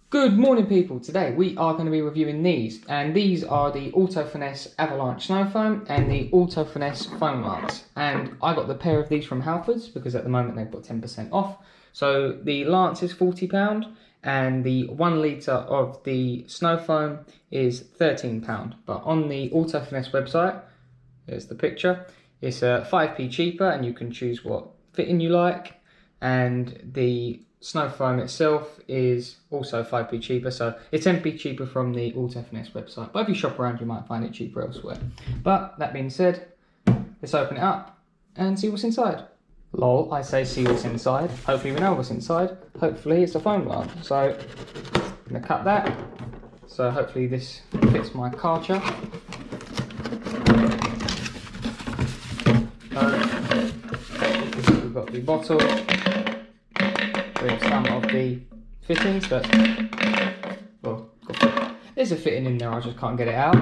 Good morning people, today we are going to be reviewing these, and these are the Auto Finesse Avalanche Snow Foam and the Auto Finesse Foam Lance. And I got the pair of these from Halfords because at the moment they've got 10% off. So the Lance is £40 and the 1 litre of the Snow Foam is £13. But on the Auto Finesse website, there's the picture, it's 5p cheaper and you can choose what fitting you like, and the Snow Foam itself is also 5p cheaper, so it's 10p cheaper from the Auto Finesse website. But if you shop around, you might find it cheaper elsewhere. But that being said, let's open it up and see what's inside. Lol, I say see what's inside. Hopefully we know what's inside. Hopefully it's a foam lance. So I'm going to cut that. So hopefully this fits my Karcher. So we've got the bottle with some of the fittings, but well, there's a fitting in there, I just can't get it out.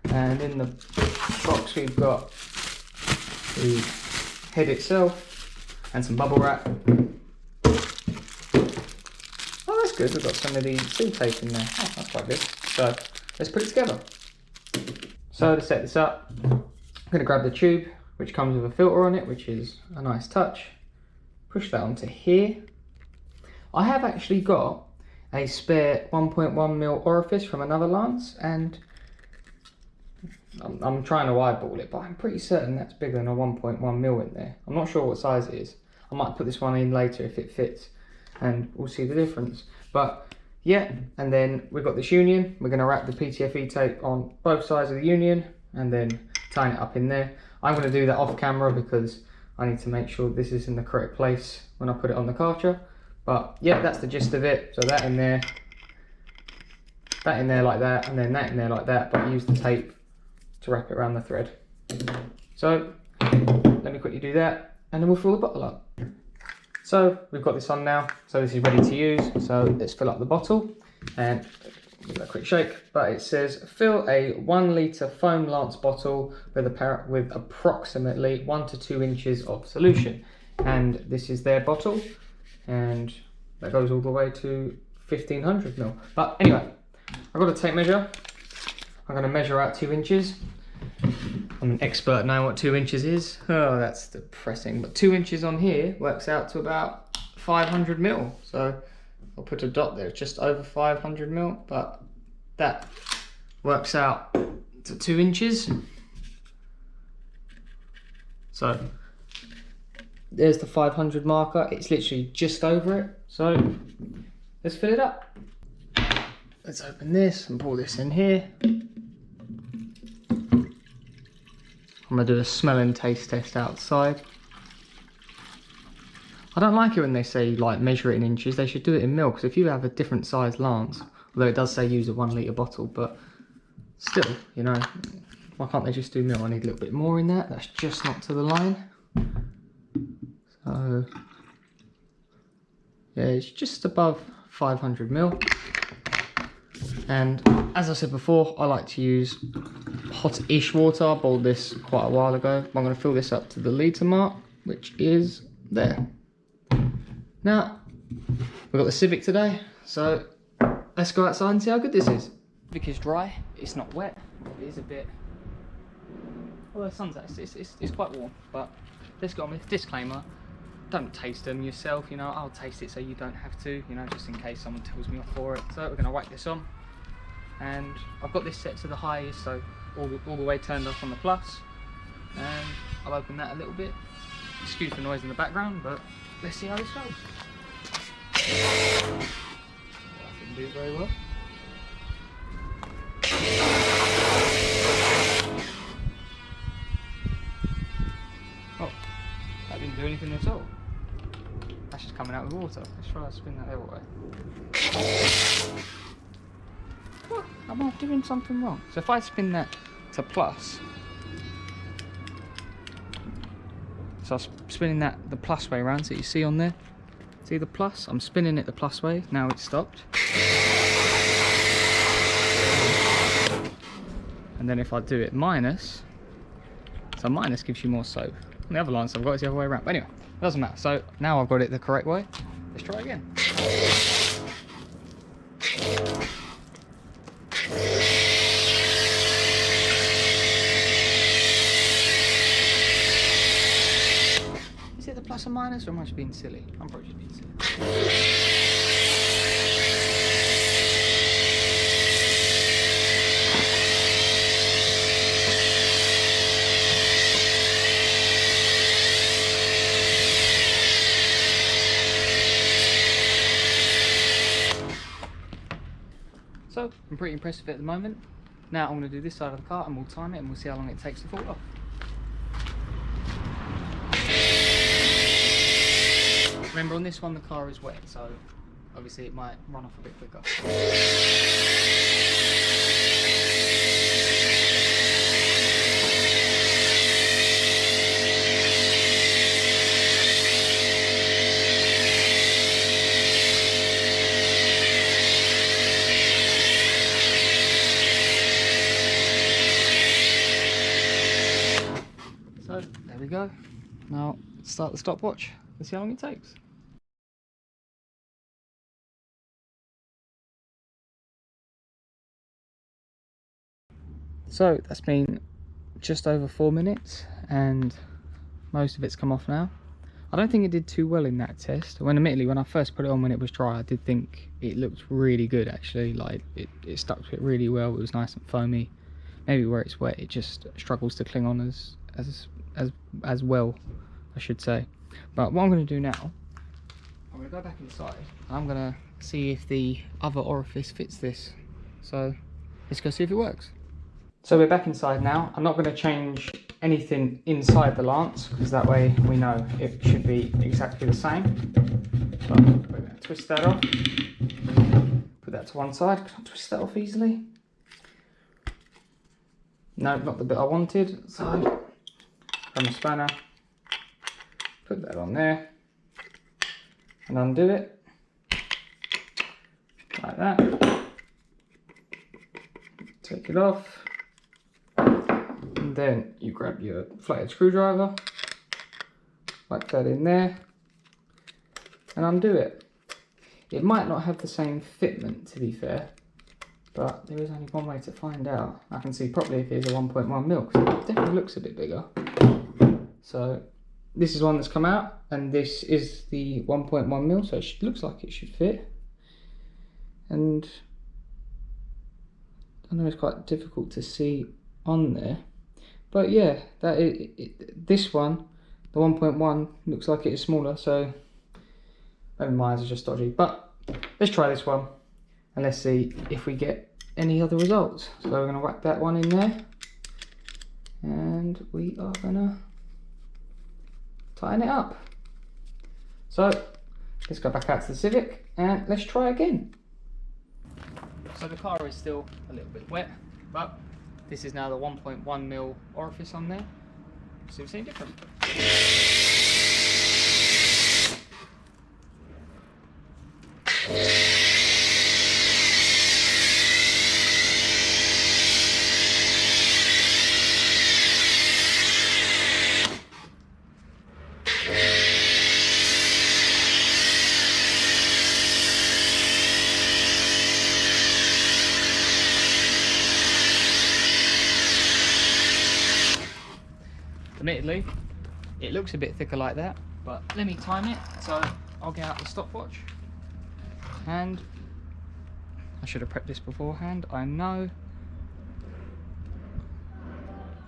And in the box we've got the head itself and some bubble wrap. Oh, that's good, we've got some of the seal tape in there. Oh, that's quite good. So let's put it together. So to set this up, I'm going to grab the tube, which comes with a filter on it, which is a nice touch. Push that onto here. I have actually got a spare 1.1mm orifice from another lance, and I'm trying to eyeball it, but I'm pretty certain that's bigger than a 1.1mm in there. I'm not sure what size it is. I might put this one in later if it fits, and we'll see the difference. But yeah, and then we've got this union. We're going to wrap the PTFE tape on both sides of the union and then tying it up in there. I'm going to do that off camera because I need to make sure this is in the correct place when I put it on the Karcher. But yeah, that's the gist of it. So that in there like that, and then that in there like that, but use the tape to wrap it around the thread. So let me quickly do that and then we'll fill the bottle up. So we've got this on now, so this is ready to use. So let's fill up the bottle and give it a quick shake. But it says fill a 1 litre foam lance bottle with approximately 1 to 2 inches of solution. And this is their bottle, and that goes all the way to 1500ml. But anyway, I've got a tape measure. I'm going to measure out 2 inches. I'm an expert knowing what 2 inches is. Oh, that's depressing. But 2 inches on here works out to about 500ml. So I'll put a dot there, it's just over 500ml, but that works out to 2 inches. So there's the 500 marker, it's literally just over it. So let's fill it up. Let's open this and pour this in here. I'm gonna do a smell and taste test outside. I don't like it when they say like measure it in inches. They should do it in mil, because if you have a different size lance, although it does say use a 1 litre bottle, but still, you know, why can't they just do mil? I need a little bit more in that. That's just not to the line. So yeah, it's just above 500ml. And as I said before, I like to use hot-ish water. I boiled this quite a while ago. I'm going to fill this up to the litre mark, which is there. Now, we've got the Civic today, so let's go outside and see how good this is. Civic is dry, it's not wet, it is a bit, well, the sun's out, it's quite warm, but let's go on with disclaimer. Don't taste them yourself, you know, I'll taste it so you don't have to, you know, just in case someone tells me off for it. So we're going to whack this on, and I've got this set to the highest, so all the way turned off on the plus, and I'll open that a little bit. Excuse the noise in the background, but let's see how this goes. That didn't do very well. Oh, that didn't do anything at all. That's just coming out with water. Let's try to spin that the other way. What? Am I doing something wrong? So if I spin that to plus, so I'm spinning that the plus way around, so you see on there, see the plus? I'm spinning it the plus way, now it's stopped. And then if I do it minus, so minus gives you more soap. On the other lines I've got it the other way around. But anyway, it doesn't matter. So now I've got it the correct way. Let's try again. a minus, or am I just being silly? I'm probably just being silly. So, I'm pretty impressed with it at the moment. Now I'm going to do this side of the car and we'll time it and we'll see how long it takes to fall off. Remember, on this one the car is wet, so obviously it might run off a bit quicker. So there we go. Now start the stopwatch. Let's see how long it takes. So that's been just over 4 minutes and most of it's come off now. I don't think it did too well in that test. Admittedly, when I first put it on when it was dry, I did think it looked really good actually. Like it stuck to it really well. It was nice and foamy. Maybe where it's wet, it just struggles to cling on as well, I should say. But what I'm going to do now, I'm going to go back inside and I'm going to see if the other orifice fits this. So let's go see if it works. So we're back inside now. I'm not going to change anything inside the lance because that way we know it should be exactly the same. So we're going to twist that off, put that to one side. Can I twist that off easily? No, not the bit I wanted. So grab my spanner, put that on there and undo it like that. Take it off. And then you grab your flathead screwdriver, whack that in there and undo it. It might not have the same fitment, to be fair, but there is only one way to find out. I can see properly if it is a 1.1 mil because it definitely looks a bit bigger. So this is one that's come out and this is the 1.1 mil, so it looks like it should fit. And I know it's quite difficult to see on there, but yeah, this one, the 1.1, looks like it is smaller, so maybe my eyes are just dodgy. But let's try this one and let's see if we get any other results. So we're going to whack that one in there and we are going to tighten it up. So let's go back out to the Civic and let's try again. So the car is still a little bit wet, but this is now the 1.1 mil orifice on there. So we've seen different. Admittedly, it looks a bit thicker like that, but let me time it. So I'll get out the stopwatch, and I should have prepped this beforehand, I know.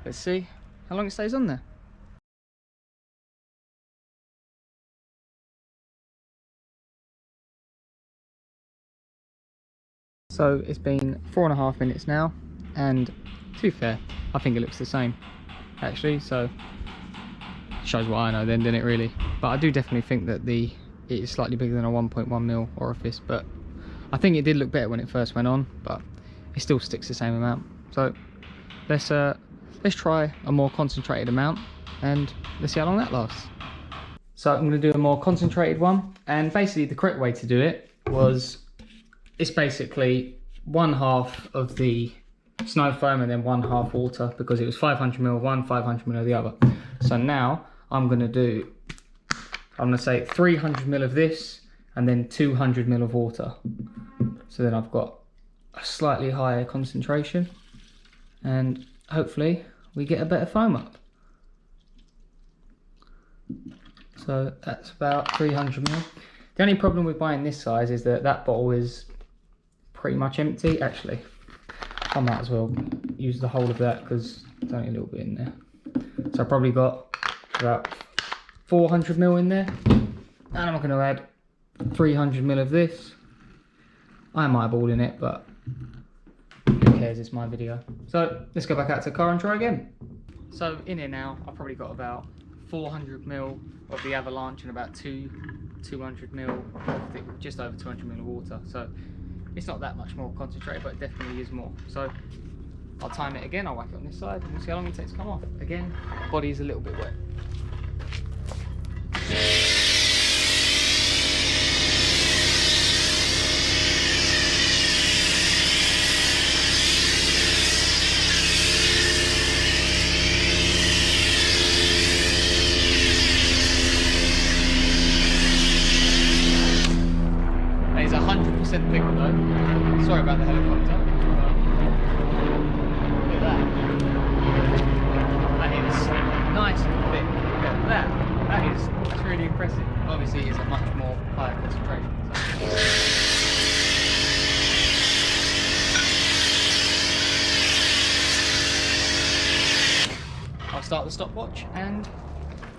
Let's see how long it stays on there. So it's been 4.5 minutes now, and to be fair, I think it looks the same actually, so shows what I know then, didn't it really? But I do definitely think that it is slightly bigger than a 1.1 mil orifice, but I think it did look better when it first went on, but it still sticks the same amount. So let's try a more concentrated amount and let's see how long that lasts. So I'm going to do a more concentrated one, and basically the correct way to do it was, it's basically 1/2 of the snow foam and then 1/2 water, because it was 500 ml of one, 500 ml of the other. So now I'm going to say 300 ml of this and then 200 ml of water. So then I've got a slightly higher concentration and hopefully we get a better foam up. So that's about 300ml. The only problem with buying this size is that that bottle is pretty much empty. Actually, I might as well use the whole of that because there's only a little bit in there. So I probably got about 400ml in there. And I'm going to add 300ml of this. I am eyeballing it, but who cares, it's my video. So let's go back out to the car and try again. So in here now, I've probably got about 400ml of the Avalanche and about 200ml of the, just over 200ml of water. So it's not that much more concentrated, but it definitely is more. So I'll time it again, I'll whack it on this side and we'll see how long it takes to come off. Again, body's a little bit wet. It's 100% thick though. Sorry about the helicopter. Look at that. That is nice and thick. Look at that. That's really impressive. Obviously it's a much more higher concentration. So. I'll start the stopwatch and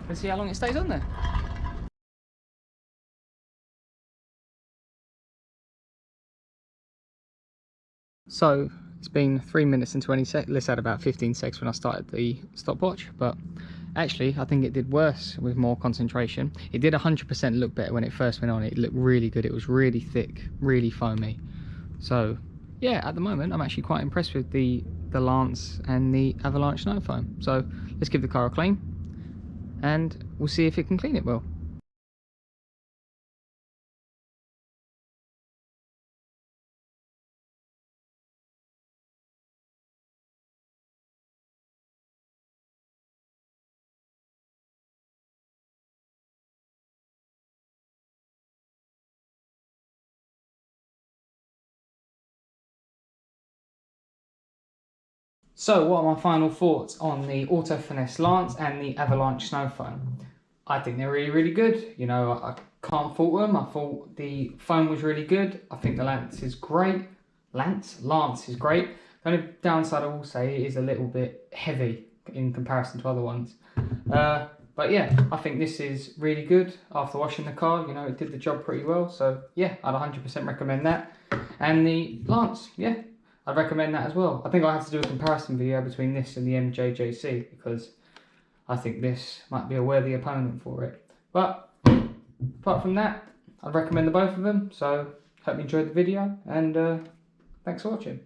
let's see how long it stays on there. So it's been 3 minutes and 20 seconds. This had about 15 seconds when I started the stopwatch, but actually I think it did worse with more concentration. It did 100% look better when it first went on. It looked really good. It was really thick, really foamy. So yeah, at the moment I'm actually quite impressed with the Lance and the Avalanche snow foam. So let's give the car a clean and we'll see if it can clean it well. So what are my final thoughts on the Auto Finesse Lance and the Avalanche snow foam? I think they're really, really good. You know, I can't fault them. I thought the foam was really good. I think the Lance is great. Lance is great. The only downside I will say is a little bit heavy in comparison to other ones. But yeah, I think this is really good after washing the car. You know, it did the job pretty well. So yeah, I'd 100% recommend that. And the Lance, yeah, I'd recommend that as well. I think I'll have to do a comparison video between this and the MJJC because I think this might be a worthy opponent for it. But apart from that, I'd recommend the both of them. So hope you enjoyed the video and thanks for watching.